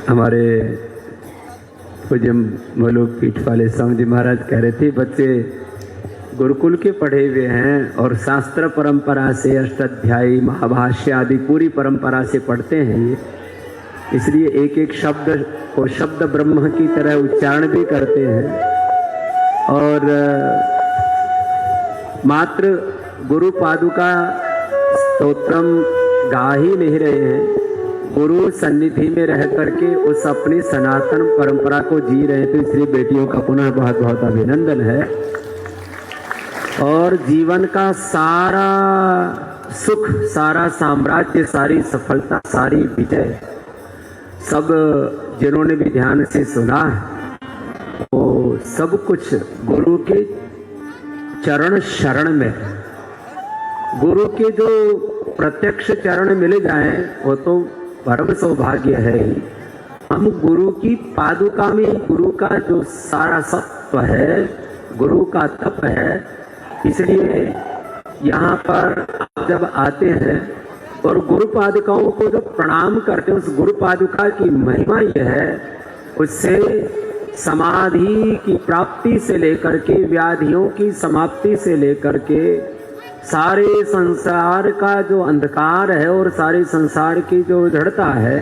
हमारे पूज्य मुलुक पीठ वाले स्वामी जी महाराज कह रहे थे बच्चे गुरुकुल के पढ़े हुए हैं और शास्त्र परंपरा से अष्टाध्यायी महाभाष्य आदि पूरी परंपरा से पढ़ते हैं ये, इसलिए एक एक शब्द को शब्द ब्रह्म की तरह उच्चारण भी करते हैं और मात्र गुरु पादुका स्तोत्रम गा ही नहीं रहे हैं, गुरु सन्निधि में रह करके उस अपनी सनातन परंपरा को जी रहे हैं। तो इसलिए बेटियों का पुनः बहुत बहुत अभिनंदन है। और जीवन का सारा सुख, सारा साम्राज्य, सारी सफलता, सारी विजय सब जिन्होंने भी ध्यान से सुना है वो सब कुछ गुरु के चरण शरण में है। गुरु के जो प्रत्यक्ष चरण मिल जाएं वो तो परम सौभाग्य है ही। हम गुरु की पादुका में गुरु का जो सारा सत्व है, गुरु का तप है, इसलिए यहाँ पर आप जब आते हैं और गुरु पादुकाओं को जब प्रणाम करते हैं, उस गुरु पादुका की महिमा यह है, उससे समाधि की प्राप्ति से लेकर के व्याधियों की समाप्ति से लेकर के सारे संसार का जो अंधकार है और सारे संसार की जो जड़ता है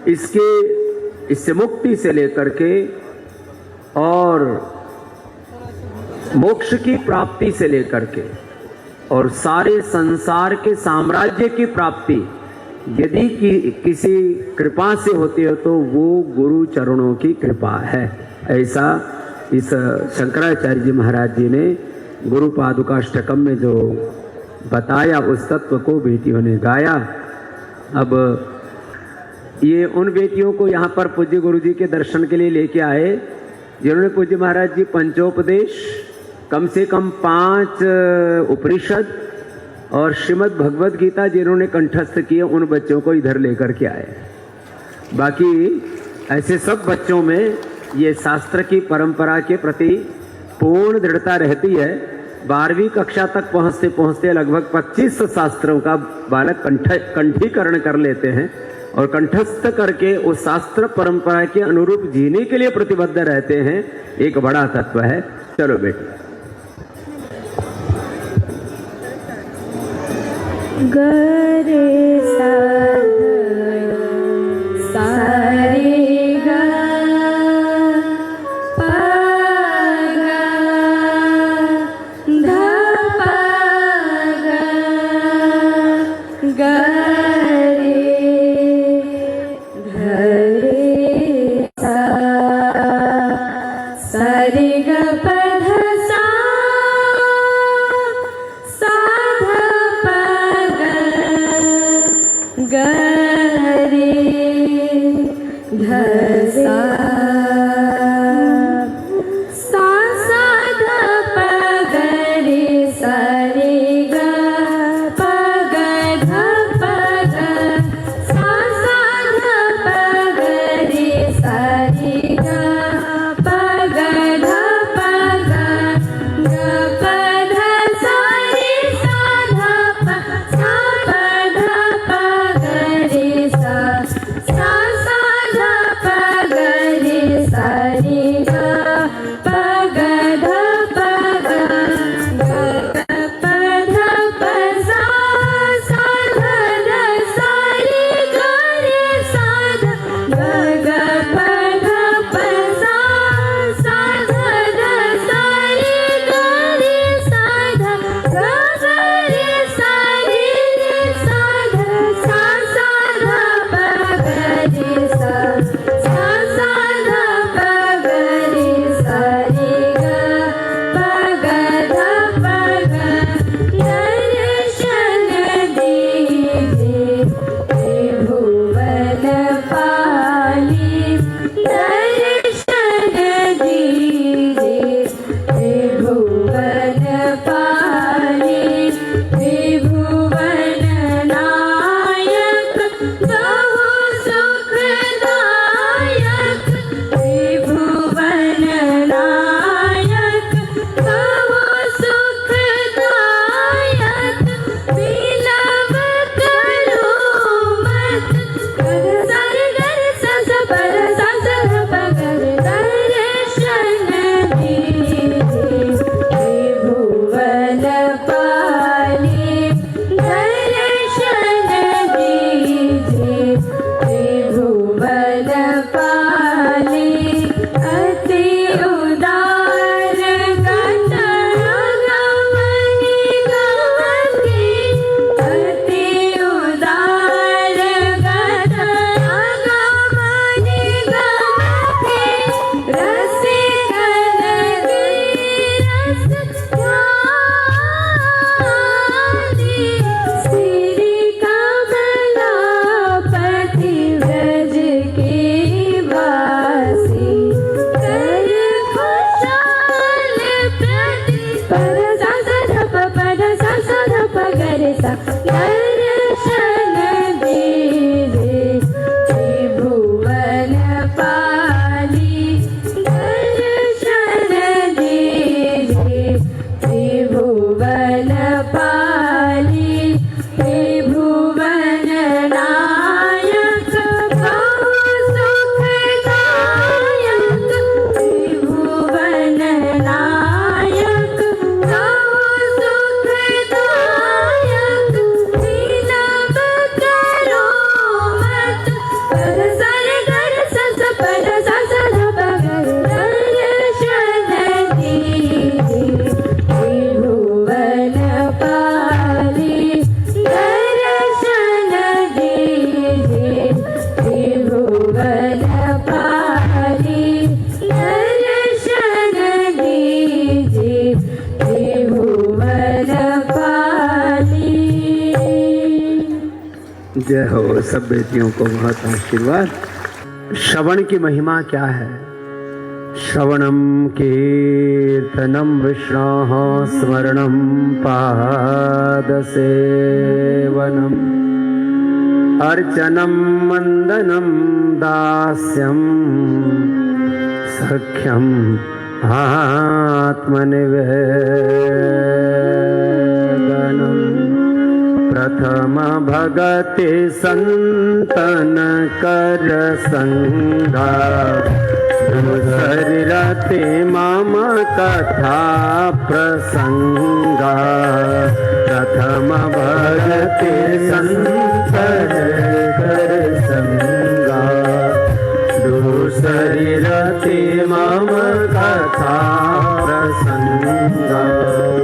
इससे मुक्ति से लेकर के और मोक्ष की प्राप्ति से लेकर के और सारे संसार के साम्राज्य की प्राप्ति यदि किसी कृपा से होती है तो वो गुरु चरणों की कृपा है। ऐसा इस शंकराचार्य जी महाराज जी ने गुरु पादुकाष्टकम में जो बताया उस तत्व को बेटियों ने गाया। अब ये उन बेटियों को यहाँ पर पूज्य गुरु जी के दर्शन के लिए लेके आए जिन्होंने पूज्य महाराज जी पंचोपदेश, कम से कम 5 उपनिषद और श्रीमद् भगवद गीता जिन्होंने कंठस्थ किए, उन बच्चों को इधर लेकर के आए। बाकी ऐसे सब बच्चों में ये शास्त्र की परंपरा के प्रति पूर्ण दृढ़ता रहती है। 12वीं कक्षा तक पहुंचते पहुंचते लगभग 25 शास्त्रों का बालक कंठीकरण कर लेते हैं और कंठस्थ करके उस शास्त्र परंपरा के अनुरूप जीने के लिए प्रतिबद्ध रहते हैं। एक बड़ा तत्व है। चलो बेटी। गरे सा सारे गा त्रिभुवन नायक बहु सुखदायक पाले अति उदार गमनी गमके अति उदार गमनी गमके रसिक नदी रस ध्यानी श्री कमलापति व्रज के वासी कर खुशहाल प्रति पर सा सा ध प प ध सा सा ध प ग रे सा दर्शन दीजे त्रिभुवन पाली दर्शन दीजे त्रिभुवन पाली त्रिभुवन नायक बहु सुखदायक त्रिभुवन नायक बहु सुखदायक विलंब करो मत पद सर गर सस पद सस ध प ग दर्शन दीजे त्रिभुवन पाली दर्शन दीजे त्रिभुवन पाली दर्शन दीजे त्रिभुवन पाली। जय हो। सब बेटियों को बहुत आशीर्वाद। श्रवण की महिमा क्या है? श्रवणम कीर्तनम विष्णोः स्मरणम पादसेवनम अर्चनम वंदनम दास्यम सख्यम आत्मनिवेदनम प्रथम भगति संतन कर संगा शरीरते मम कथा प्रसंगा प्रथम भगति संतन कर संगा शरीरते मम कथा प्रसंगा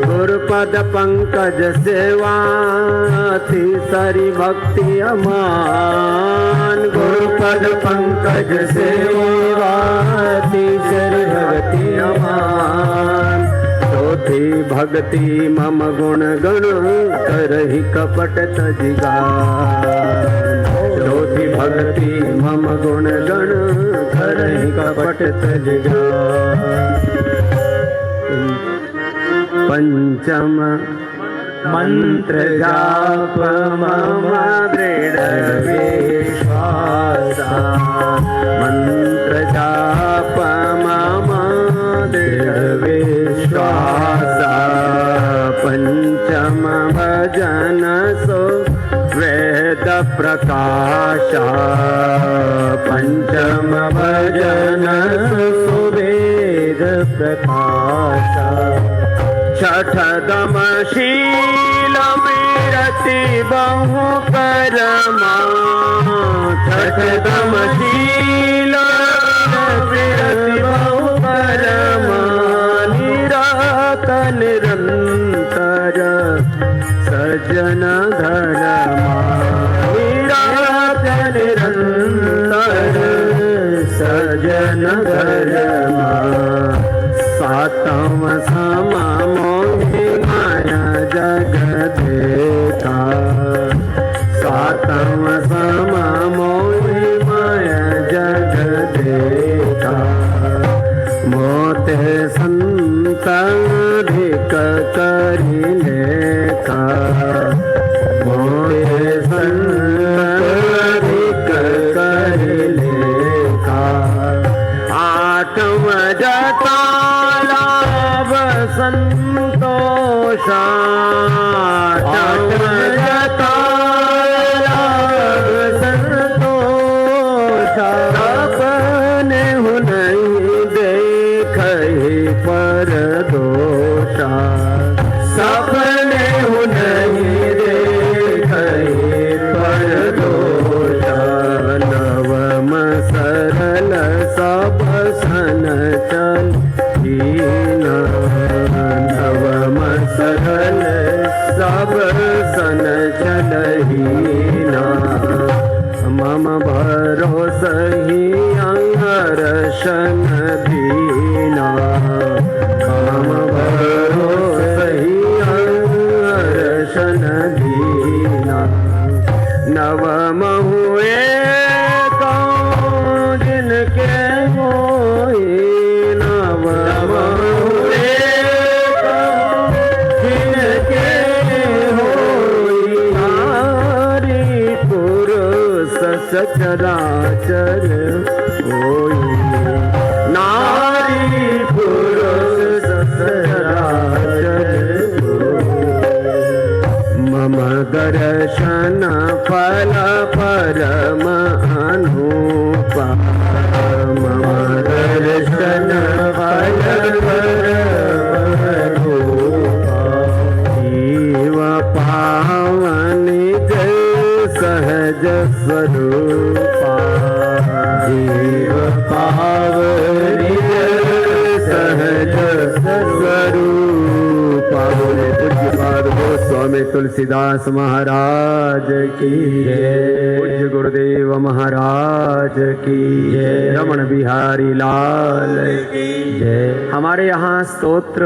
गुरुपद पंकज सेवाति सरि भक्ति अमान गुरुपद पंकज सेवाति सरि भक्ति अमान चौथी भक्ति मम गुण गण करहि कपट तजिगान चौथी भक्ति मम गुण गण करहि कपट तजिगान पंचम मंत्र जाप मम दृढ़ विश्वासा मंत्र जाप मम दृढ़ विश्वासा पंचम भजन सो वेद प्रकाशा पंचम भजन सो वेद प्रकाशा छठदम शील विरति बहु करमा छठदम शील विरति बहु करमा निरात निरंतर सज्जन धरमा निरात निरंतर सज्जन धरमा सातम समा मोहि माया जग देखा सातम समा मोहि माया जग देखा मोते संत अधिक करि लेखा मोते संत अधिक करि लेखा सरल सब सन चल हीना नवम सरल सब सन चल हीना मम भरोस ही अंगरशन दीना मम भरोस ही अंगरशन दीना नवम हुए कौन जिनके होए नवम हुए कौन जिनके होए नारी पुरुष सचराचर होए नारी पुरुष सचराचर मम दर्शन फल परम अनुपा मम दर्शन फल परम अनुपा जीव पावन जय सहज स्वरूपा जीव पावन जय सहज स्वरूपा बोले पूज्यपाद गोस्वामी तुलसीदास महाराज की जय पूज्य गुरुदेव महाराज की जय रमण बिहारी लाल की जय। हमारे यहाँ स्तोत्र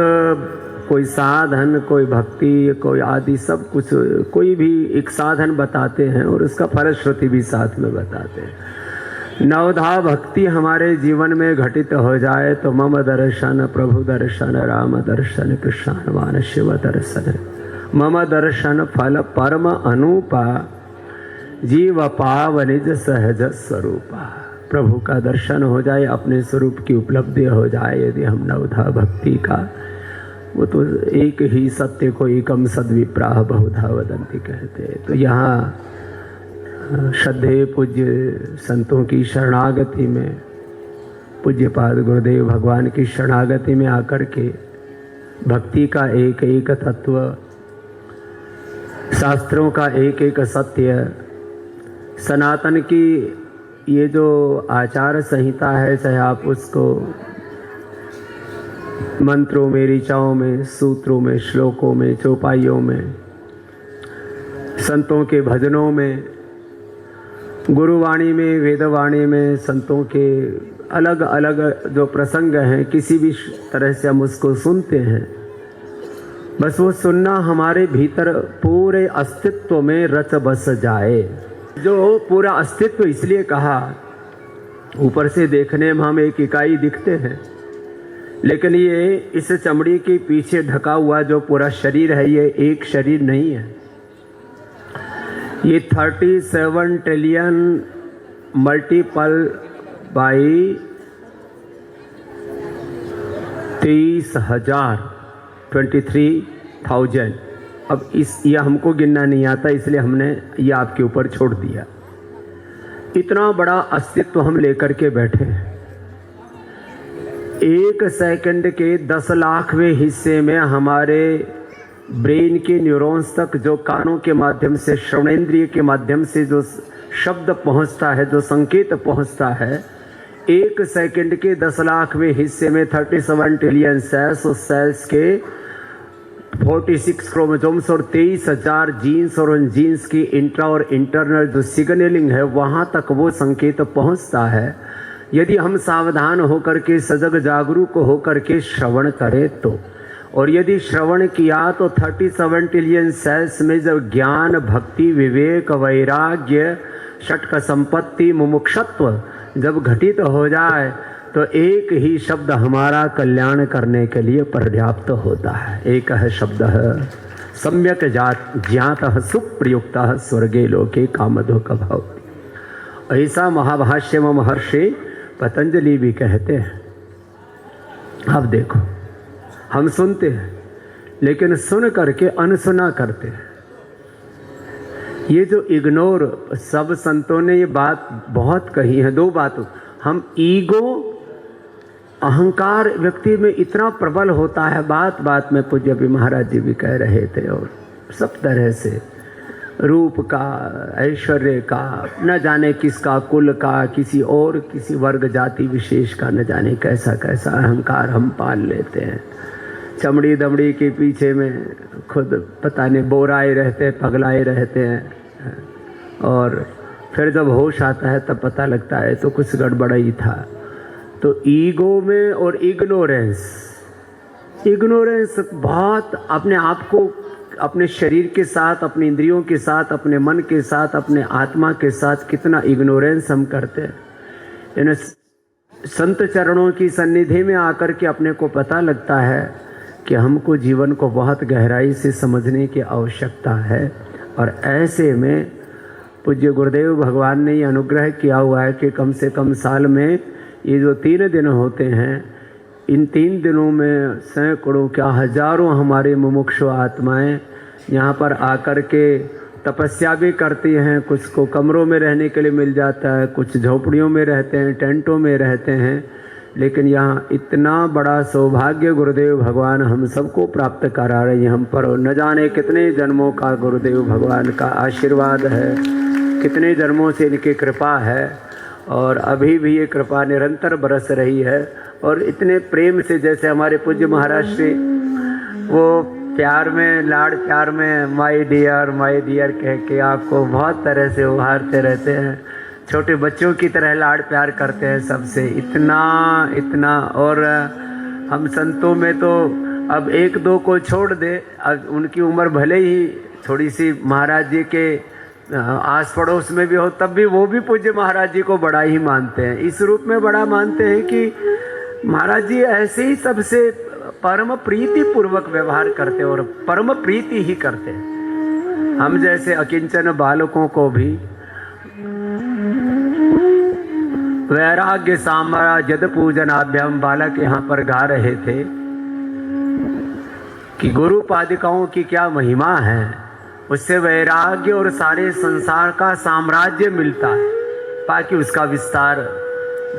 कोई साधन कोई भक्ति कोई आदि सब कुछ कोई भी एक साधन बताते हैं और उसका फलश्रुति भी साथ में बताते हैं। नवधा भक्ति हमारे जीवन में घटित हो जाए तो मम दर्शन प्रभु दर्शन राम दर्शन कृष्ण शिव दर्शन मम दर्शन फल परम अनुपा जीव पाव निज सहज स्वरूपा। प्रभु का दर्शन हो जाए अपने स्वरूप की उपलब्धि हो जाए यदि हम नवधा भक्ति का वो तो एक ही सत्य को एकम सद्विप्राह बहुधा वदंती कहते हैं। तो यहाँ श्रद्धेय पूज्य संतों की शरणागति में पूज्यपाद गुरुदेव भगवान की शरणागति में आकर के भक्ति का एक एक तत्व शास्त्रों का एक एक सत्य सनातन की ये जो आचार संहिता है चाहे आप उसको मंत्रों में ऋचाओं में सूत्रों में श्लोकों में चौपाइयों में संतों के भजनों में गुरुवाणी में वेदवाणी में संतों के अलग अलग जो प्रसंग हैं किसी भी तरह से हम उसको सुनते हैं बस वो सुनना हमारे भीतर पूरे अस्तित्व में रच बस जाए। जो पूरा अस्तित्व इसलिए कहा ऊपर से देखने में हम एक इकाई दिखते हैं लेकिन ये इस चमड़ी के पीछे ढका हुआ जो पूरा शरीर है ये एक शरीर नहीं है। ये 37 ट्रिलियन मल्टीपल बाई 23,000 अब ये हमको गिनना नहीं आता इसलिए हमने ये आपके ऊपर छोड़ दिया। इतना बड़ा अस्तित्व हम लेकर के बैठे हैं। एक सेकंड के 10 लाखवें हिस्से में हमारे ब्रेन के न्यूरॉन्स तक जो कानों के माध्यम से श्रवणेंद्रिय के माध्यम से जो शब्द पहुंचता है जो संकेत पहुंचता है एक सेकंड के 10 लाखवें हिस्से में 37 ट्रिलियन सेल्स उस सेल्स के 46 क्रोमोसोम्स और 23,000 जीन्स और उन जीन्स की इंट्रा और इंटरनल जो सिग्नलिंग है वहां तक वो संकेत पहुंचता है। यदि हम सावधान होकर के सजग जागरूक होकर के श्रवण करें तो और यदि श्रवण किया तो 37 ट्रिलियन सेल्स में जब ज्ञान भक्ति विवेक वैराग्य षटक संपत्ति मुमुक्षत्व जब घटित हो जाए तो एक ही शब्द हमारा कल्याण करने के लिए पर्याप्त होता है। एक है शब्द है सम्यक ज्ञातः सुप्रयुक्तः स्वर्गे लोके कामधो भवति। ऐसा महाभाष्य में महर्षि पतंजलि भी कहते हैं। अब देखो हम सुनते हैं लेकिन सुन करके अनसुना करते हैं। ये जो इग्नोर सब संतों ने ये बात बहुत कही है। दो बात हम ईगो अहंकार व्यक्ति में इतना प्रबल होता है बात बात में पूज्य भी महाराज जी भी कह रहे थे और सब तरह से रूप का, ऐश्वर्य का, न जाने किसका कुल का, किसी वर्ग जाति विशेष का, न जाने कैसा कैसा अहंकार हम पाल लेते हैं। चमड़ी दमड़ी के पीछे में खुद पता नहीं बोराए रहते, पगलाए रहते हैं, और फिर जब होश आता है तब पता लगता है तो कुछ गड़बड़ ही था। तो ईगो में और इग्नोरेंस बहुत अपने आप को, अपने शरीर के साथ, अपने इंद्रियों के साथ, अपने मन के साथ, अपने आत्मा के साथ कितना इग्नोरेंस हम करते हैं। इन संत चरणों की सन्निधि में आकर के अपने को पता लगता है कि हमको जीवन को बहुत गहराई से समझने की आवश्यकता है। और ऐसे में पूज्य गुरुदेव भगवान ने ये अनुग्रह किया हुआ है कि कम से कम साल में ये जो 3 दिन होते हैं, इन 3 दिनों में सैकड़ों क्या हजारों हमारे मुमुक्षु आत्माएं यहाँ पर आकर के तपस्या भी करती हैं। कुछ को कमरों में रहने के लिए मिल जाता है, कुछ झोपड़ियों में रहते हैं, टेंटों में रहते हैं, लेकिन यहाँ इतना बड़ा सौभाग्य गुरुदेव भगवान हम सबको प्राप्त करा रहे हैं। हम पर न जाने कितने जन्मों का गुरुदेव भगवान का आशीर्वाद है, कितने जन्मों से इनकी कृपा है, और अभी भी ये कृपा निरंतर बरस रही है। और इतने प्रेम से, जैसे हमारे पूज्य महाराज श्री वो प्यार में, लाड़ प्यार में माय डियर कह के आपको बहुत तरह से उभारते रहते हैं, छोटे बच्चों की तरह लाड़ प्यार करते हैं सबसे, इतना। और हम संतों में तो अब 1-2 को छोड़ दे, अब उनकी उम्र भले ही थोड़ी सी महाराज जी के आस पड़ोस में भी हो, तब भी वो भी पूज्य महाराज जी को बड़ा ही मानते हैं। इस रूप में बड़ा मानते हैं कि महाराज जी ऐसे ही सबसे परम प्रीति पूर्वक व्यवहार करते और परम प्रीति ही करते हैं। हम जैसे अकिंचन बालकों को भी वैराग्य साम्राज्य यद पूजनाभ्याम बालक यहाँ पर गा रहे थे कि गुरु पादिकाओं की क्या महिमा है, उससे वैराग्य और सारे संसार का साम्राज्य मिलता है। बाकी उसका विस्तार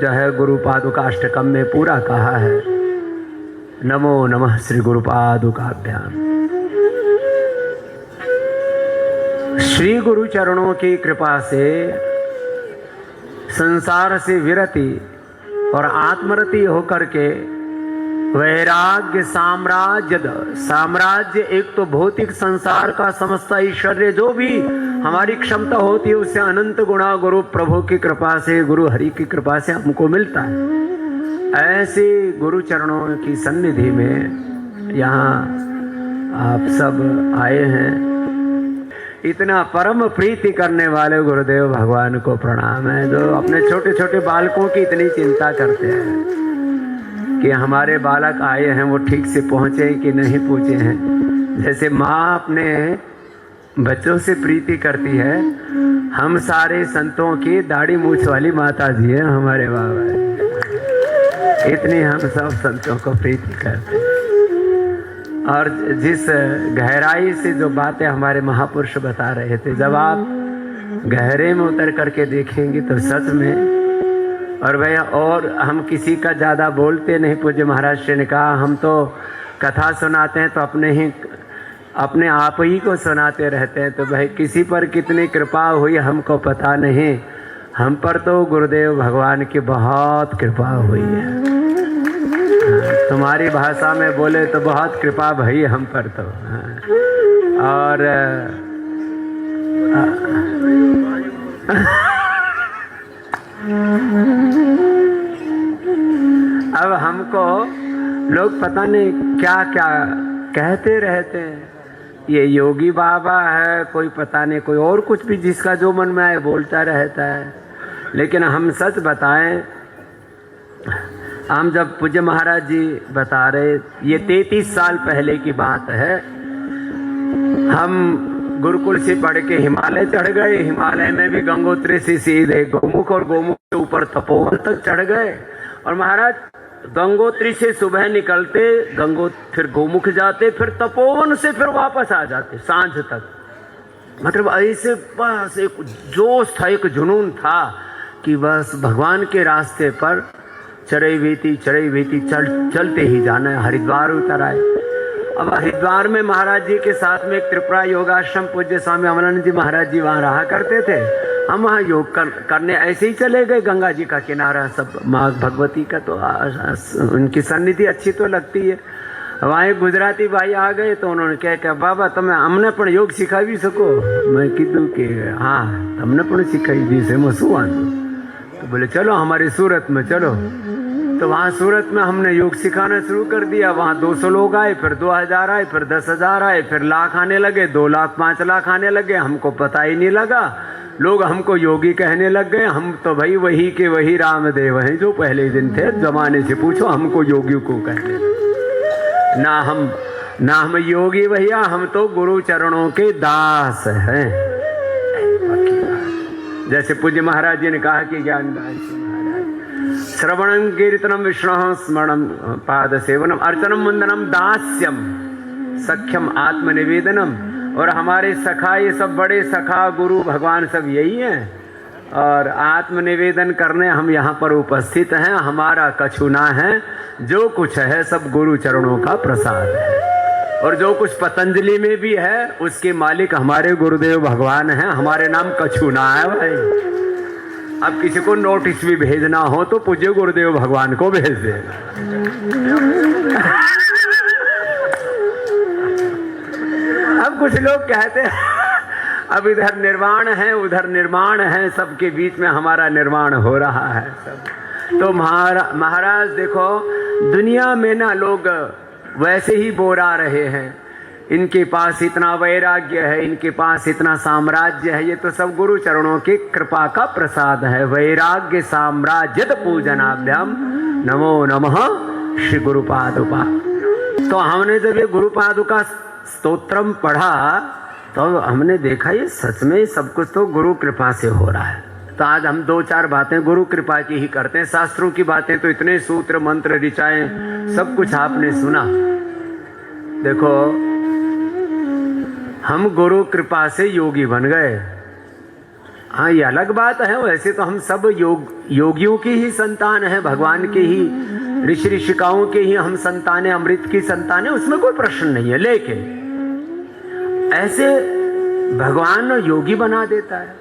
जो है गुरु पादुकाष्टकम में पूरा कहा है। नमो नमः श्री गुरु पादुकाभ्याम। श्री गुरु चरणों की कृपा से संसार से विरति और आत्मरति होकर के वैराग्य साम्राज्य एक तो भौतिक संसार का समस्त ऐश्वर्य जो भी हमारी क्षमता होती है उससे अनंत गुणा गुरु प्रभु की कृपा से, गुरु हरि की कृपा से हमको मिलता है। ऐसे गुरु चरणों की सन्निधि में यहाँ आप सब आए हैं। इतना परम प्रीति करने वाले गुरुदेव भगवान को प्रणाम है, जो अपने छोटे छोटे बालकों की इतनी चिंता करते हैं कि हमारे बालक आए हैं वो ठीक से पहुँचे कि नहीं पहुँचे हैं। जैसे माँ अपने बच्चों से प्रीति करती है, हम सारे संतों की दाढ़ी मूछ वाली माता जी हैं हमारे बाबा, इतनी हम सब संतों को प्रीति करते हैं। और जिस गहराई से जो बातें हमारे महापुरुष बता रहे थे, जब आप गहरे में उतर करके देखेंगे तो सच में। और भैया, और हम किसी का ज़्यादा बोलते नहीं। पूज्य महाराज श्री ने कहा हम तो कथा सुनाते हैं तो अपने आप ही को सुनाते रहते हैं। तो भाई किसी पर कितनी कृपा हुई हमको पता नहीं, हम पर तो गुरुदेव भगवान की बहुत कृपा हुई है। तुम्हारी भाषा में बोले तो बहुत कृपा भई हम पर तो। और अब हमको लोग पता नहीं क्या क्या कहते रहते हैं, ये योगी बाबा है, कोई पता नहीं कोई और कुछ भी, जिसका जो मन में आए बोलता रहता है। लेकिन हम सच बताएं, हम जब पूज्य महाराज जी बता रहे, ये 33 साल पहले की बात है, हम गुरुकुल से पढ़ के हिमालय चढ़ गए। हिमालय में भी गंगोत्री से सीधे गोमुख और गोमुख से ऊपर तपोवन तक चढ़ गए। और महाराज गंगोत्री से सुबह निकलते, फिर गोमुख जाते, फिर तपोवन से फिर वापस आ जाते सांझ तक। मतलब ऐसे बस एक जोश था, एक जुनून था कि बस भगवान के रास्ते पर चढ़ई बीती चलते ही जाना है। हरिद्वार उतर आए अब हरिद्वार में महाराज जी के साथ में एक त्रिपुरा योगाश्रम पूज्य स्वामी अमरानंद जी महाराज जी वहाँ रहा करते थे। हम वहाँ योग करने ऐसे ही चले गए। गंगा जी का किनारा, सब माँ भगवती का तो उनकी सन्निधि अच्छी तो लगती है। वहाँ एक गुजराती भाई आ गए तो उन्होंने क्या बाबा तुम्हें हमने पण योग सिखावी सको। मैं कीधु कि हाँ हमने पण सिखाई दी से मैं शू वांधो। तो बोले चलो हमारी सूरत में चलो। तो वहाँ सूरत में हमने योग सिखाना शुरू कर दिया। वहाँ 200 लोग आए, फिर 2000 आए, फिर 10,000 आए, फिर लाख आने लगे, 2 लाख 5 लाख आने लगे। हमको पता ही नहीं लगा, लोग हमको योगी कहने लग गए। हम तो भाई वही के वही रामदेव हैं जो पहले दिन थे। जमाने से पूछो हमको योगी को कहते ना हम योगी भैया, हम तो गुरु चरणों के दास हैं। जैसे पूज्य महाराज जी ने कहा कि ज्ञानदास श्रवणं कीर्तनम विष्णु स्मरणम पाद सेवनम अर्चनम वंदनम दास्यम सख्यम आत्मनिवेदनम। और हमारे सखा, ये सब बड़े सखा गुरु भगवान सब यही हैं। और आत्मनिवेदन करने हम यहाँ पर उपस्थित हैं। हमारा कछु ना है, जो कुछ है सब गुरु चरणों का प्रसाद है। और जो कुछ पतंजलि में भी है उसके मालिक हमारे गुरुदेव भगवान हैं। हमारे नाम कछु ना है भाई। अब किसी को नोटिस भी भेजना हो तो पूज्य गुरुदेव भगवान को भेज देना। अब कुछ लोग कहते हैं अब इधर निर्वाण है उधर निर्माण है, सबके बीच में हमारा निर्माण हो रहा है सब। तो महाराज देखो, दुनिया में ना लोग वैसे ही बोरा रहे हैं। इनके पास इतना वैराग्य है, इनके पास इतना साम्राज्य है, ये तो सब गुरु चरणों की कृपा का प्रसाद है। वैराग्य साम्राज्य पूजनाभ्याम नमो नमः श्री गुरुपादुका। तो हमने जब ये गुरुपादुका स्तोत्रम पढ़ा तो हमने देखा ये सच में सब कुछ तो गुरु कृपा से हो रहा है। तो आज हम 2-4 बातें गुरु कृपा की ही करते हैं। शास्त्रों की बातें तो इतने सूत्र मंत्र ऋचाएं सब कुछ आपने सुना। देखो हम गुरु कृपा से योगी बन गए। हाँ ये अलग बात है, वैसे तो हम सब योगियों की ही संतान है, भगवान के ही ऋषि ऋषिकाओं के ही हम संतान है, अमृत की संतान है, उसमें कोई प्रश्न नहीं है। लेकिन ऐसे भगवान योगी बना देता है।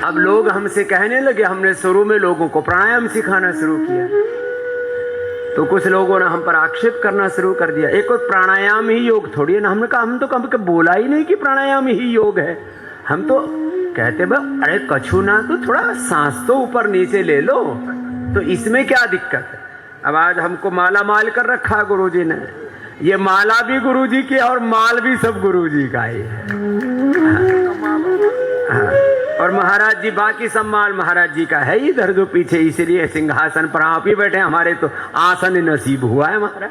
अब लोग हमसे कहने लगे, हमने शुरू में लोगों को प्राणायाम सिखाना शुरू किया तो कुछ लोगों ने हम पर आक्षेप करना शुरू कर दिया। एक और प्राणायाम ही योग थोड़ी है ना। हमने कहा हम तो कभी बोला ही नहीं कि प्राणायाम ही योग है। हम तो कहते भाई अरे कछु ना तो थोड़ा सांस तो ऊपर नीचे ले लो, तो इसमें क्या दिक्कत है। अब आज हमको माला माल कर रखा गुरुजी ने। ये माला भी गुरुजी की और माल भी सब गुरुजी का ही है। और महाराज जी बाकी सब माल महाराज जी का है इधर जो पीछे, इसीलिए सिंहासन पर आप ही बैठे। हमारे तो आसन नसीब हुआ है महाराज।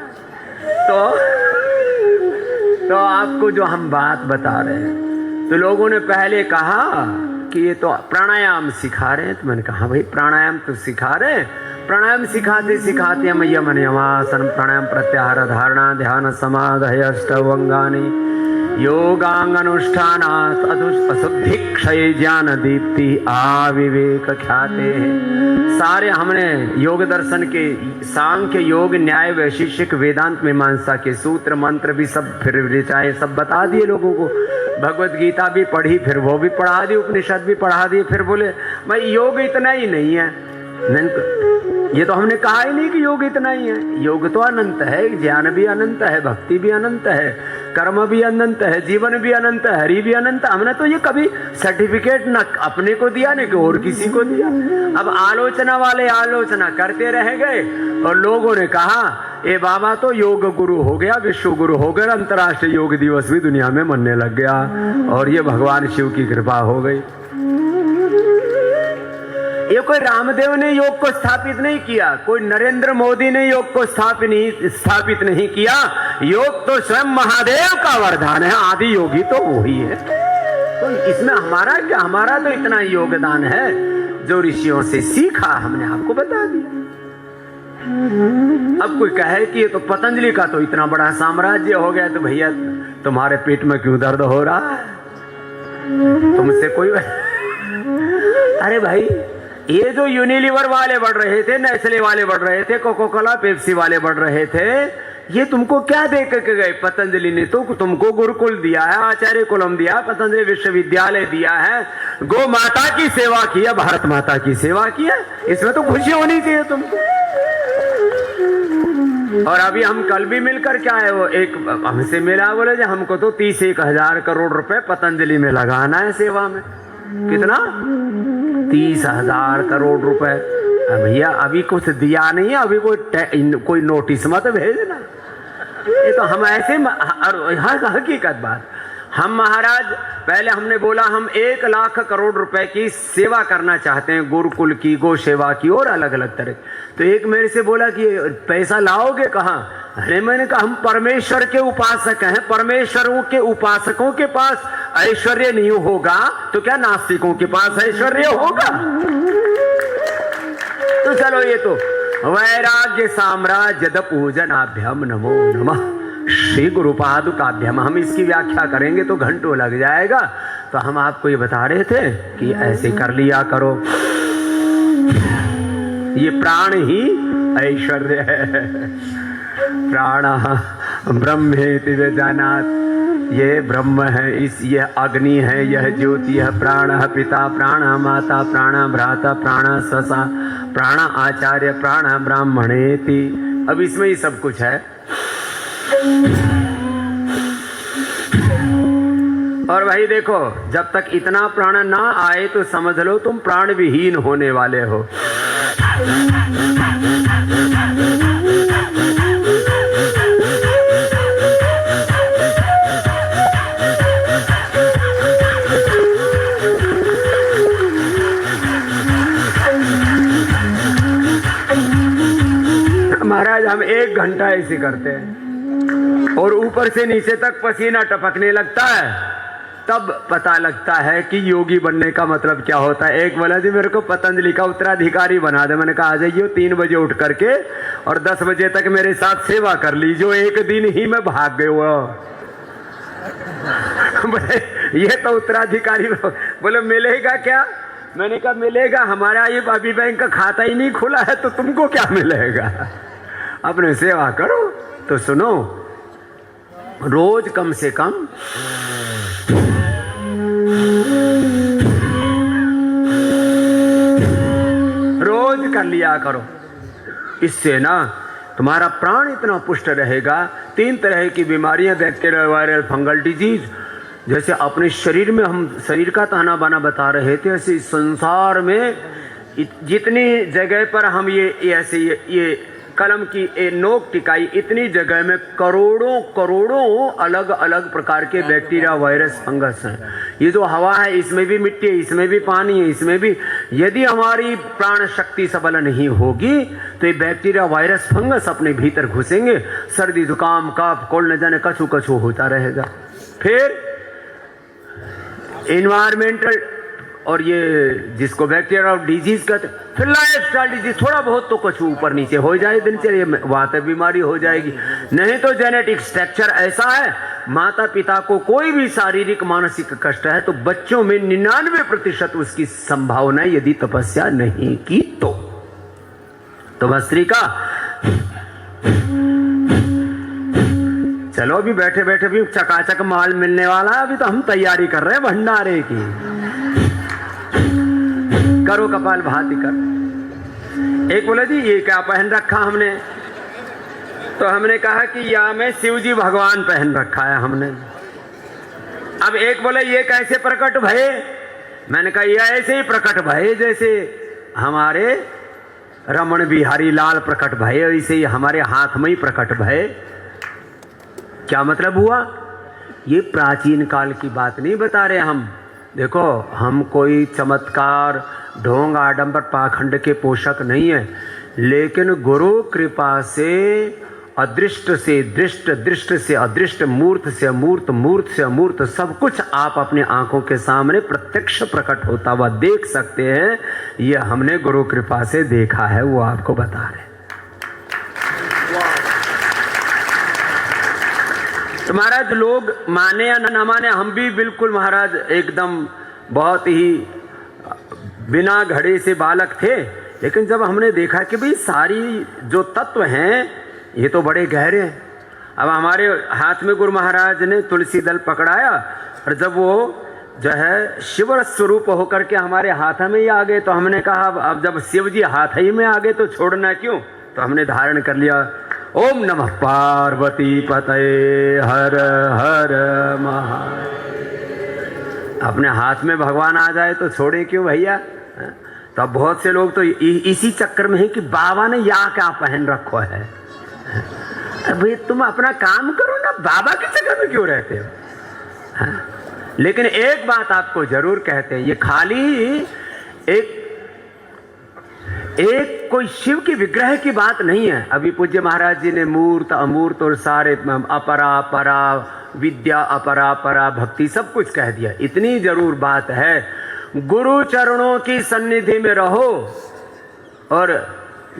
तो आपको जो हम बात बता रहे हैं, तो लोगों ने पहले कहा कि ये तो प्राणायाम सिखा रहे हैं। तो मैंने कहा भाई प्राणायाम तो सिखा रहे हैं, प्राणायाम सिखाते सिखाते हम यम नियमासन प्राणायाम प्रत्याहार धारणा ध्यान समाधि अष्टवंगानि योगांग अनुष्ठानात् अशुद्धि क्षय ज्ञान दीप्ति आविवेक ख्याते। सारे हमने योग दर्शन के सांख्य योग न्याय वैशेषिक वेदांत मीमांसा के सूत्र मंत्र भी सब फिर ऋचाएं सब बता दिए लोगों को। भगवत गीता भी पढ़ी, फिर वो भी पढ़ा दी, उपनिषद भी पढ़ा दिए। फिर बोले भाई योग इतना ही नहीं है। ये तो हमने कहा ही नहीं कि योग इतना ही है। योग तो अनंत है, ज्ञान भी अनंत है, भक्ति भी अनंत है, कर्म भी अनंत है, जीवन भी अनंत है, हरि भी अनंत। हमने तो ये कभी सर्टिफिकेट न अपने को दिया न कि और किसी को दिया। अब आलोचना वाले आलोचना करते रह गए और लोगों ने कहा ए बाबा तो योग गुरु हो गया, विश्व गुरु हो गया, अंतर्राष्ट्रीय योग दिवस भी दुनिया में मनने लग गया और ये भगवान शिव की कृपा हो गई। ये कोई रामदेव ने योग को स्थापित नहीं किया, कोई नरेंद्र मोदी ने योग को स्थापित नहीं किया। योग तो स्वयं महादेव का वरदान है। आदि योगी तो वही है। तो इसमें हमारा क्या, हमारा तो इतना योगदान है जो ऋषियों से सीखा हमने आपको बता दिया। अब कोई कहे कि ये तो पतंजलि का तो इतना बड़ा साम्राज्य हो गया, तो भैया तुम्हारे पेट में क्यों दर्द हो रहा है, तुमसे कोई अरे भाई ये जो यूनिलीवर वाले बढ़ रहे थे, नेस्ले वाले बढ़ रहे थे, कोका कोला पेप्सी वाले बढ़ रहे थे, ये तुमको क्या दे के गए? पतंजलि ने तो तुमको गुरुकुल दिया है, आचार्य कुलम दिया है, पतंजलि विश्वविद्यालय दिया है, गौ माता की सेवा की है, भारत माता की सेवा की है, इसमें तो खुशी होनी चाहिए तुमको। और अभी हम कल भी मिलकर क्या है, वो एक हमसे मिला, बोले जी हमको तो 31,000 करोड़ रुपए पतंजलि में लगाना है सेवा में। कितना? 30,000 करोड़ रुपए। भैया अभी कुछ दिया नहीं है, अभी कोई नोटिस मत भेजना। ये तो हम ऐसे हकीकत बात। हम महाराज पहले हमने बोला हम 1 लाख करोड़ रुपए की सेवा करना चाहते हैं, गुरुकुल की, गो सेवा की और अलग अलग तरह। तो एक मेरे से बोला कि पैसा लाओगे कहाँ? अरे मैंने कहा हम परमेश्वर के उपासक हैं, परमेश्वरों के उपासकों के पास ऐश्वर्य नहीं होगा तो क्या नास्तिकों के पास ऐश्वर्य होगा? तो चलो ये तो वैराग्य साम्राज्य पूजनाभ्यम नमो नमः श्री गुरु पादुकाभ्यम। हम इसकी व्याख्या करेंगे तो घंटों लग जाएगा। तो हम आपको ये बता रहे थे कि ऐसे कर लिया करो, ये प्राण ही ऐश्वर्य है। प्राण ब्रह्मेति विजानात्, ये ब्रह्म है, यह अग्नि है, यह ज्योति है, प्राण पिता, प्राण माता, प्राण भ्राता, प्राण ससा, प्राण आचार्य, प्राण ब्राह्मणेति। अब इसमें ही सब कुछ है। और भाई देखो, जब तक इतना प्राण ना आए तो समझ लो तुम प्राण विहीन होने वाले हो। महाराज हम 1 घंटा ऐसे करते हैं और ऊपर से नीचे तक पसीना टपकने लगता है, तब पता लगता है कि योगी बनने का मतलब क्या होता है। एक बोला जी मेरे को पतंजलि का उत्तराधिकारी बना दे। मैंने कहा आ जाइए 3 बजे उठ करके और 10 बजे तक मेरे साथ सेवा कर लीजिए। एक दिन ही मैं भाग गए वो। बोले ये तो उत्तराधिकारी। बोले मिलेगा क्या? मैंने कहा मिलेगा, हमारा ये अभी बैंक का खाता ही नहीं खुला है तो तुमको क्या मिलेगा? अपने सेवा करो। तो सुनो, रोज कम से कम रोज कर लिया करो। इससे ना तुम्हारा प्राण इतना पुष्ट रहेगा। 3 तरह की बीमारियां, बैक्टीरियल, वायरल, फंगल डिजीज, जैसे अपने शरीर में हम शरीर का ताना बाना बता रहे थे, ऐसे संसार में जितनी जगह पर हम ये कलम की नोक टिकाई, इतनी जगह में करोड़ों अलग अलग प्रकार के बैक्टीरिया, वायरस, फंगस हैं। ये जो हवा है इसमें भी मिट्टी है, इसमें भी पानी है, इसमें भी यदि हमारी प्राण शक्ति सबल नहीं होगी तो ये बैक्टीरिया, वायरस, फंगस अपने भीतर घुसेंगे। सर्दी, जुकाम, कफ, कोल्ड न जाने कछू होता रहेगा। फिर इन्वायरमेंटल और ये जिसको बैक्टीरिया और डिजीज कहते, फिर लाइफस्टाइल डिजीज, थोड़ा बहुत तो कुछ ऊपर नीचे हो जाए दिनचर्या में, वात बीमारी हो जाएगी। नहीं तो जेनेटिक स्ट्रक्चर ऐसा है, माता पिता को कोई भी शारीरिक मानसिक कष्ट है तो बच्चों में 99% उसकी संभावना यदि तपस्या नहीं की तो भस्त्री का। चलो अभी बैठे बैठे भी चकाचक माल मिलने वाला है। अभी तो हम तैयारी कर रहे हैं भंडारे की। करो कपाल भाती कर। एक बोले जी ये क्या पहन रखा हमने? तो हमने कहा कि या मैं शिवजी भगवान पहन रखा है हमने। अब एक बोले ये कैसे प्रकट भये? मैंने कहा ये ऐसे ही प्रकट भये जैसे हमारे रमण बिहारी लाल प्रकट भये, वैसे ही हमारे हाथ में ही प्रकट भये। क्या मतलब हुआ? ये प्राचीन काल की बात नहीं बता रहे हम। देखो हम कोई चमत्कार, ढोंग, आडंबर, पाखंड के पोषक नहीं है, लेकिन गुरु कृपा से अदृष्ट से दृष्ट, दृष्ट से अदृष्ट, मूर्त से अमूर्त, मूर्त से अमूर्त सब कुछ आप अपने आंखों के सामने प्रत्यक्ष प्रकट होता हुआ देख सकते हैं। ये हमने गुरु कृपा से देखा है, वो आपको बता रहे। तो महाराज लोग माने या न माने, हम भी बिल्कुल महाराज एकदम बहुत ही बिना घड़े से बालक थे। लेकिन जब हमने देखा कि भाई सारी जो तत्व हैं ये तो बड़े गहरे हैं, अब हमारे हाथ में गुरु महाराज ने तुलसी दल पकड़ाया और जब वो जो है शिव स्वरूप होकर के हमारे हाथ में ही आ गए तो हमने कहा अब जब शिव जी हाथ ही में आ गए तो छोड़ना क्यों, तो हमने धारण कर लिया ओम नमः पार्वती पतये हर हर महादेव। अपने हाथ में भगवान आ जाए तो छोड़े क्यों भैया। तो अब बहुत से लोग तो इसी चक्कर में है कि बाबा ने या क्या पहन रखो है। भाई तुम अपना काम करो ना, बाबा के चक्कर में क्यों रहते हो। लेकिन एक बात आपको जरूर कहते हैं, ये खाली एक कोई शिव की विग्रह की बात नहीं है। अभी पूज्य महाराज जी ने मूर्त अमूर्त और सारे अपरा परा विद्या अपरा परा भक्ति सब कुछ कह दिया। इतनी जरूर बात है, गुरु चरणों की सन्निधि में रहो और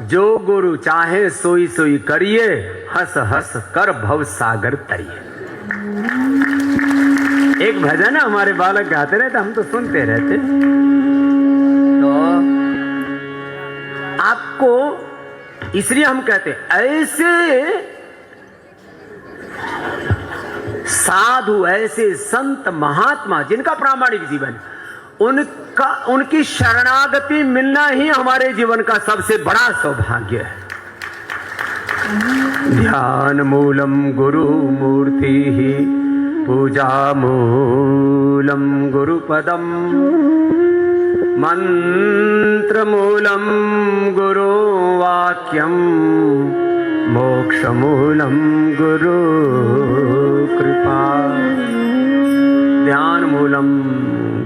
जो गुरु चाहे सोई सोई करिए, हंस हंस कर भव सागर तरिए। एक भजन है हमारे बालक गाते रहते, हम तो सुनते रहते। तो आपको इसलिए हम कहते ऐसे साधु, ऐसे संत महात्मा जिनका प्रामाणिक जीवन, उनकी शरणागति मिलना ही हमारे जीवन का सबसे बड़ा सौभाग्य है। ध्यान मूलम गुरु मूर्ति ही पूजा मूलम गुरुपदम मंत्र मूलम गुरु वाक्यम मोक्ष मूलम गुरु कृपा। ध्यान मूलम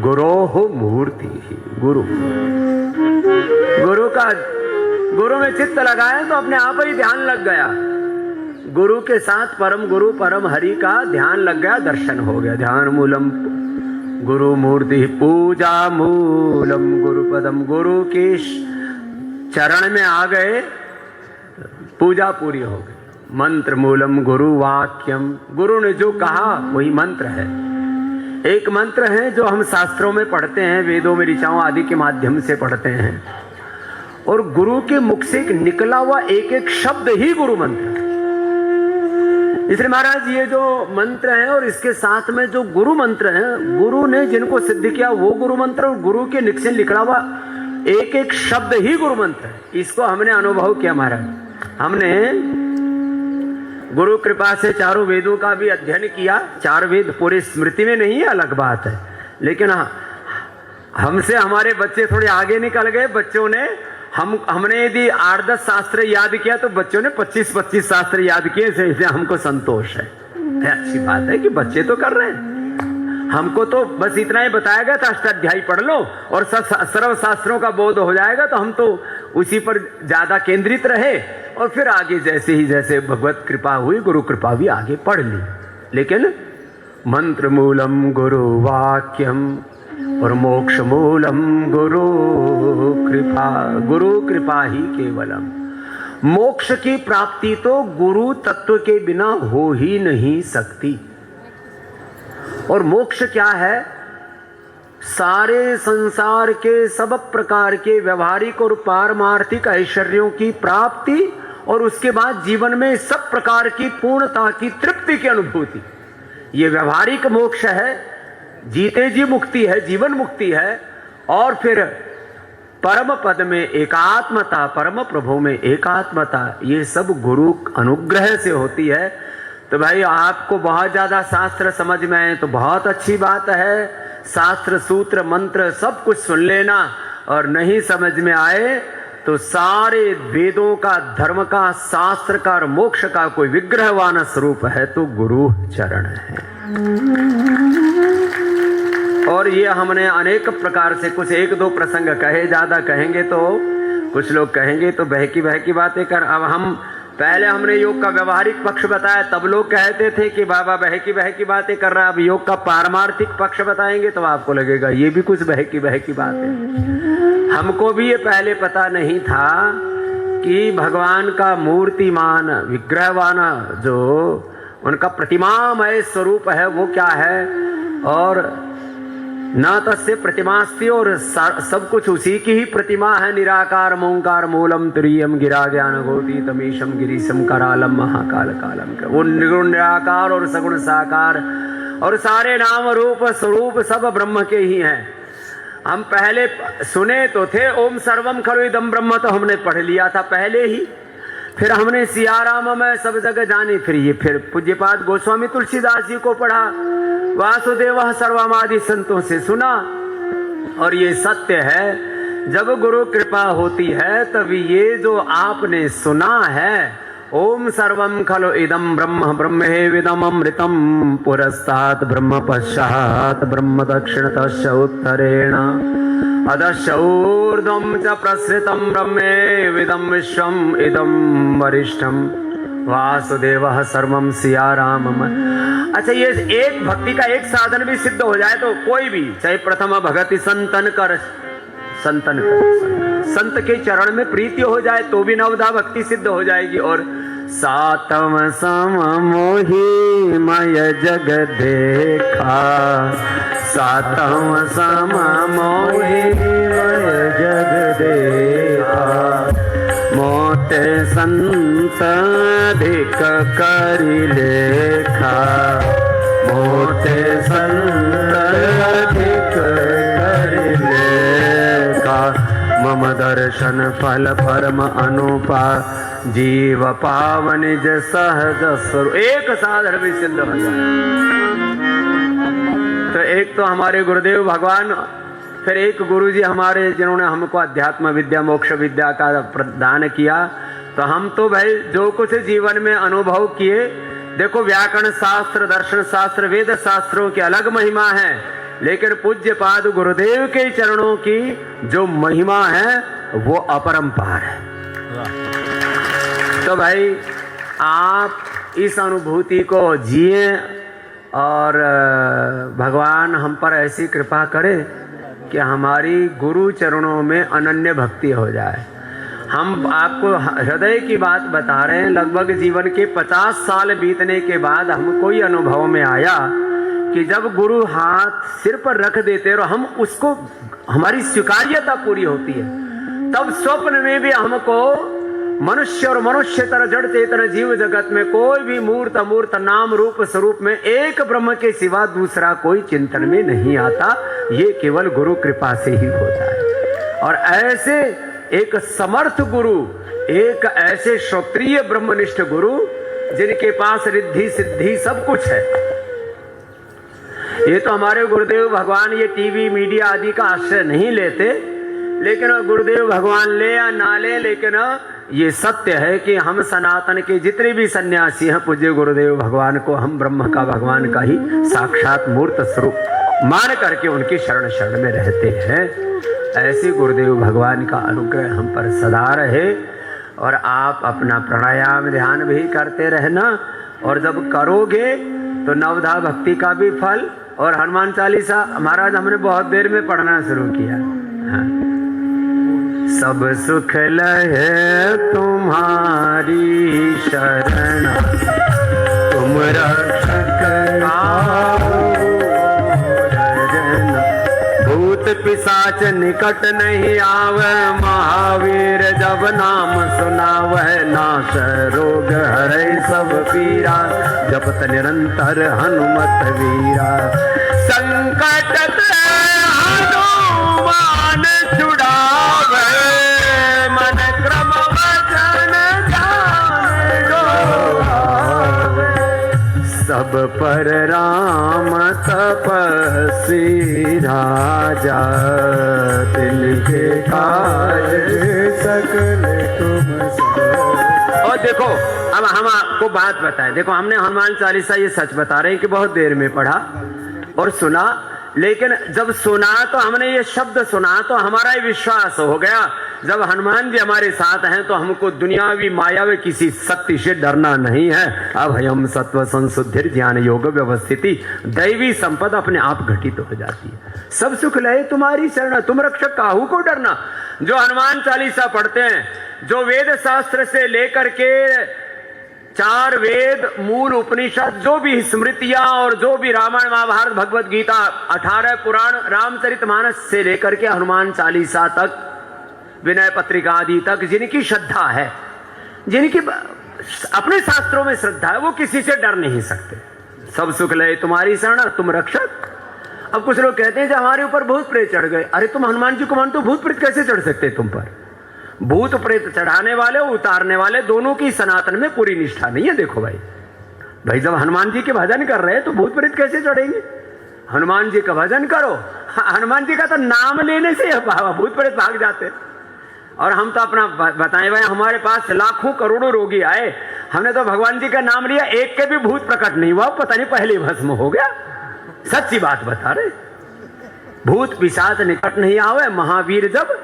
गुरोः मूर्ति ही। गुरु में चित्त लगाए तो अपने आप ही ध्यान लग गया। गुरु के साथ परम गुरु परम हरि का ध्यान लग गया, दर्शन हो गया। ध्यान मूलम गुरु मूर्ति पूजा मूलम गुरुपदम। गुरु के चरण में आ गए, पूजा पूरी हो गई। मंत्र मूलम गुरु वाक्यम, गुरु ने जो कहा वही मंत्र है। एक मंत्र है जो हम शास्त्रों में पढ़ते हैं, वेदों में ऋचाओं आदि के माध्यम से पढ़ते हैं, और गुरु के मुख से निकला हुआ एक एक शब्द ही गुरु मंत्र है। इसलिए महाराज ये जो मंत्र है और इसके साथ में जो गुरु मंत्र है, गुरु ने जिनको सिद्ध किया वो गुरु मंत्र, और गुरु के निक से निकला हुआ एक एक शब्द ही गुरु मंत्र है। इसको हमने अनुभव किया महाराज। हमने गुरु कृपा से चारों वेदों का भी अध्ययन किया। चार वेद पूरे स्मृति में नहीं है, अलग बात है, लेकिन हमसे हमारे बच्चे थोड़े आगे निकल गए। बच्चों ने हमने यदि 8-10 शास्त्र याद किया तो बच्चों ने 25-25 शास्त्र याद किए, इसलिए हमको संतोष है। अच्छी बात है कि बच्चे तो कर रहे हैं। हमको तो बस इतना ही बताया गया था, अष्टाध्यायी पढ़ लो और सर्व शास्त्रों का बोध हो जाएगा, तो हम तो उसी पर ज्यादा केंद्रित रहे और फिर आगे जैसे ही जैसे भगवत कृपा हुई, गुरु कृपा भी आगे पढ़ ली। लेकिन मंत्र मूलम गुरु वाक्यम और मोक्ष मूलम गुरु कृपा। गुरु कृपा ही केवलम। मोक्ष की प्राप्ति तो गुरु तत्व के बिना हो ही नहीं सकती। और मोक्ष क्या है? सारे संसार के सब प्रकार के व्यवहारिक और पारमार्थिक ऐश्वर्यों की प्राप्ति और उसके बाद जीवन में सब प्रकार की पूर्णता की तृप्ति की अनुभूति, ये व्यवहारिक मोक्ष है। जीते जी मुक्ति है, जीवन मुक्ति है। और फिर परम पद में एकात्मता, परम प्रभु में एकात्मता, ये सब गुरु अनुग्रह से होती है। तो भाई आपको बहुत ज्यादा शास्त्र समझ में आए तो बहुत अच्छी बात है, शास्त्र सूत्र मंत्र सब कुछ सुन लेना, और नहीं समझ में आए तो सारे वेदों का, धर्म का, शास्त्र का और मोक्ष का कोई विग्रहवान स्वरूप है तो गुरु चरण है। और ये हमने अनेक प्रकार से कुछ 1-2 प्रसंग कहे, ज्यादा कहेंगे तो कुछ लोग कहेंगे तो बहकी बातें कर। अब हम पहले हमने योग का व्यवहारिक पक्ष बताया, तब लोग कहते थे कि बाबा बहकी बातें कर रहा है। अब योग का पारमार्थिक पक्ष बताएंगे तो आपको लगेगा ये भी कुछ बहकी बात है। हमको भी ये पहले पता नहीं था कि भगवान का मूर्तिमान विग्रहवान जो उनका प्रतिमामय स्वरूप है वो क्या है, और न तस्य प्रतिमास्ति, और सब कुछ उसी की ही प्रतिमा है। निराकार ओंकार मूलम तुरीयम गिरा ज्ञान गोती तमीशम गिरीशम करालम महाकाल कालम। वो निर्गुण निराकार और सगुण साकार और सारे नाम रूप स्वरूप सब ब्रह्म के ही हैं। हम पहले सुने तो थे ओम सर्वम खलु इदम ब्रह्म, तो हमने पढ़ लिया था पहले ही। फिर हमने सियाराम में सब जगह जानी, फिर पूज्यपाद गोस्वामी तुलसीदास जी को पढ़ा, वासुदेव सर्वमादि संतों से सुना। और ये सत्य है, जब गुरु कृपा होती है तब ये जो आपने सुना है ओम सर्वम खलु इदम ब्रह्म ब्रह्मेविदम अमृतम पुरस्तात् ब्रह्म पश्चात् ब्रह्म दक्षिणतश्च उत्तरेण अधश्च ऊर्ध्वं च प्रसृतं ब्रह्मेविदं विश्वम् इदं वरिष्ठं वासुदेवः सर्वं सियारामम्। अच्छा, ये एक भक्ति का एक साधन भी सिद्ध हो जाए तो कोई भी, चाहे प्रथम भगति संत के चरण में प्रीति हो जाए तो भी नवधा भक्ति सिद्ध हो जाएगी। और सातम सम मोहि मय जग देखा, सातम सम मोहि मय जग देखा, मोटे संत अधिक करि लेखा, मोटे संत अधिक करि लेखा, मम दर्शन फल परम अनुपा, जीव पावन निज सहज स्वरूप। एक साधन भी सिद्ध हो जाए तो एक तो हमारे गुरुदेव भगवान, फिर एक गुरुजी हमारे जिन्होंने हमको अध्यात्म विद्या मोक्ष विद्या का प्रदान किया। तो हम तो भाई जो कुछ जीवन में अनुभव किए, देखो व्याकरण शास्त्र दर्शन शास्त्र वेद शास्त्रों की अलग महिमा है, लेकिन पूज्य पाद गुरुदेव के चरणों की जो महिमा है वो अपरंपार है। तो भाई आप इस अनुभूति को जिए और भगवान हम पर ऐसी कृपा करे कि हमारी गुरु चरणों में अनन्य भक्ति हो जाए। हम आपको हृदय की बात बता रहे हैं, लगभग जीवन के 50 साल बीतने के बाद हमको ये अनुभव में आया कि जब गुरु हाथ सिर पर रख देते और हम उसको, हमारी स्वीकार्यता पूरी होती है, तब स्वप्न में भी हमको मनुष्य और मनुष्यतर जड़ चेतन जीव जगत में कोई भी मूर्त अमूर्त नाम रूप स्वरूप में एक ब्रह्म के सिवा दूसरा कोई चिंतन में नहीं आता। ये केवल गुरु कृपा से ही होता है। और ऐसे एक समर्थ गुरु, एक ऐसे श्रोत्रिय ब्रह्मनिष्ठ गुरु जिनके पास रिद्धि सिद्धि सब कुछ है। ये तो हमारे गुरुदेव भगवान ये टीवी मीडिया आदि का आश्रय नहीं लेते, लेकिन गुरुदेव भगवान ले या ना ले, लेकिन ये सत्य है कि हम सनातन के जितने भी सन्यासी हैं पूज्य गुरुदेव भगवान को हम ब्रह्म का भगवान का ही साक्षात मूर्त स्वरूप मान करके उनकी शरण शरण में रहते हैं। ऐसे गुरुदेव भगवान का अनुग्रह हम पर सदा रहे। और आप अपना प्राणायाम ध्यान भी करते रहना, और जब करोगे तो नवधा भक्ति का भी फल और हनुमान चालीसा महाराज हमने बहुत देर में पढ़ना शुरू किया। हाँ। सब सुख लहे तुम्हारी शरण, तुम रक्षक भूत पिशाच निकट नहीं आवे, महावीर जब नाम सुनावे, नाश रोग हरै सब पीरा, जपत निरंतर हनुमत वीरा। संकट हनुमान छुड़ावे, मन क्रम वचन ध्यान डोलावे, सब पर राम तपस्वी राजा, तिनके काज सकल तुम सब। और देखो अब हम आपको बात बताएं, देखो हमने हनुमान चालीसा ये सच बता रहे हैं कि बहुत देर में पढ़ा और सुना, लेकिन जब सुना तो हमने ये शब्द सुना तो हमारा ही विश्वास हो गया, जब हनुमान जी हमारे साथ हैं तो हमको दुनियावी मायावी किसी शक्ति से डरना नहीं है। अब हम सत्व संशुद्धि ज्ञान योग व्यवस्थिति दैवी संपदा अपने आप घटित हो जाती है। सब सुख लहे तुम्हारी शरण, तुम रक्षक काहू को डरना। जो हनुमान चालीसा पढ़ते हैं, जो वेद शास्त्र से लेकर के चार वेद, मूल उपनिषद, जो भी स्मृतियां और जो भी रामायण महाभारत भगवत गीता, 18 पुराण, रामचरितमानस से लेकर के हनुमान चालीसा तक, विनय पत्रिका आदि तक, जिनकी श्रद्धा है, जिनकी अपने शास्त्रों में श्रद्धा है, वो किसी से डर नहीं सकते। सब सुख लय तुम्हारी शरण, तुम रक्षक। अब कुछ लोग कहते हैं कि हमारे ऊपर भूत प्रेत चढ़ गए। अरे तुम हनुमान जी को मानते हो, भूत प्रेत कैसे चढ़ सकते तुम पर? भूत प्रेत चढ़ाने वाले उतारने वाले दोनों की सनातन में पूरी निष्ठा नहीं है। देखो भाई जब हनुमान जी के भजन कर रहे हैं तो भूत प्रेत कैसे चढ़ेंगे? हनुमान जी का भजन करो, हनुमान जी का तो नाम लेने से भूत प्रेत भाग जाते। और हम तो अपना बताए भाई, हमारे पास लाखों करोड़ों रोगी आए, हमने तो भगवान जी का नाम लिया, एक के भी भूत प्रकट नहीं हुआ, पता नहीं पहले भस्म हो गया। सच्ची बात बता रहे, भूत पिशाच निकट नहीं आवे महावीर जब।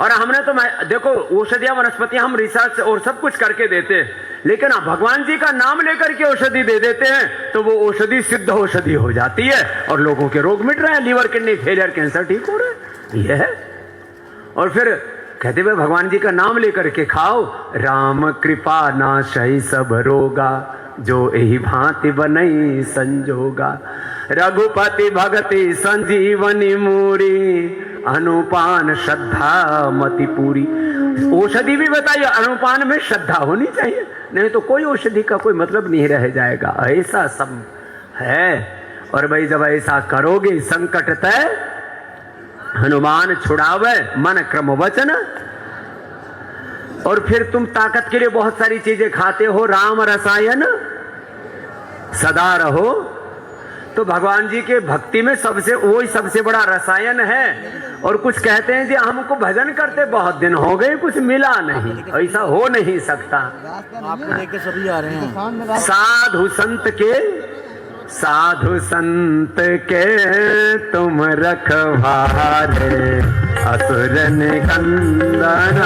और हमने तो देखो औषधियां वनस्पतियां हम रिसर्च और सब कुछ करके देते हैं, लेकिन भगवान जी का नाम लेकर के औषधि दे देते हैं तो वो औषधि सिद्ध औषधि हो जाती है और लोगों के रोग मिट रहे हैं, लीवर किडनी फेलियर कैंसर ठीक हो रहे हैं। यह है। और फिर कहते हुए भगवान जी का नाम लेकर के खाओ, राम कृपा नाशई सब रोगा, जो यही भांति बनई संजोगा, रघुपति भगति संजीवनी मूरी, अनुपान श्रद्धा मति पूरी। औषधि भी बताइए, अनुपान में श्रद्धा होनी चाहिए, नहीं तो कोई औषधि का कोई मतलब नहीं रह जाएगा। ऐसा सब है। और भाई जब ऐसा करोगे, संकट तय हनुमान छुड़ावे मन क्रम वचन। और फिर तुम ताकत के लिए बहुत सारी चीजें खाते हो, राम रसायन सदा रहो। तो भगवान जी के भक्ति में सबसे वही सबसे बड़ा रसायन है। और कुछ कहते हैं कि हमको भजन करते बहुत दिन हो गए, कुछ मिला नहीं, ऐसा हो नहीं सकता। आपको लेके सभी आ रहे हैं। साधु संत के तुम रखवारे, असुर निकंदन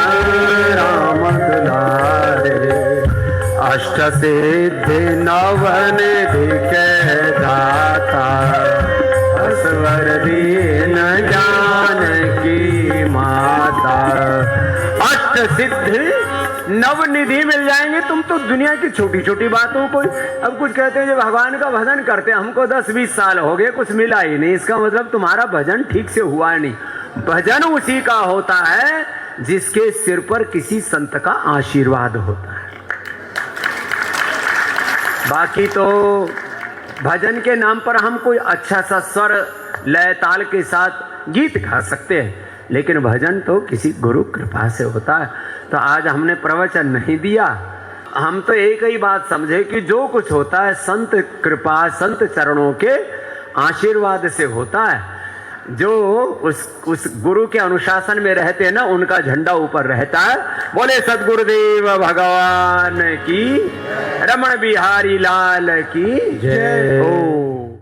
राम दुलारे, अष्ट सिद्धि नवनिधि के दाता, असवर दीन जानकी माता। अष्ट सिद्धि नवनिधि मिल जाएंगे, तुम तो दुनिया की छोटी छोटी बातों को। अब कुछ कहते हैं जो भगवान का भजन करते हैं, हमको 10-20 साल हो गए, कुछ मिला ही नहीं, इसका मतलब तुम्हारा भजन ठीक से हुआ नहीं। भजन उसी का होता है जिसके सिर पर किसी संत का आशीर्वाद होता है। बाकी तो भजन के नाम पर हम कोई अच्छा सा स्वर लय ताल के साथ गीत गा सकते हैं, लेकिन भजन तो किसी गुरु कृपा से होता है। तो आज हमने प्रवचन नहीं दिया, हम तो एक ही बात समझे कि जो कुछ होता है संत कृपा, संत चरणों के आशीर्वाद से होता है। जो उस गुरु के अनुशासन में रहते हैं ना, उनका झंडा ऊपर रहता है। बोले सद्गुरुदेव भगवान की, रमण बिहारी लाल की जय हो।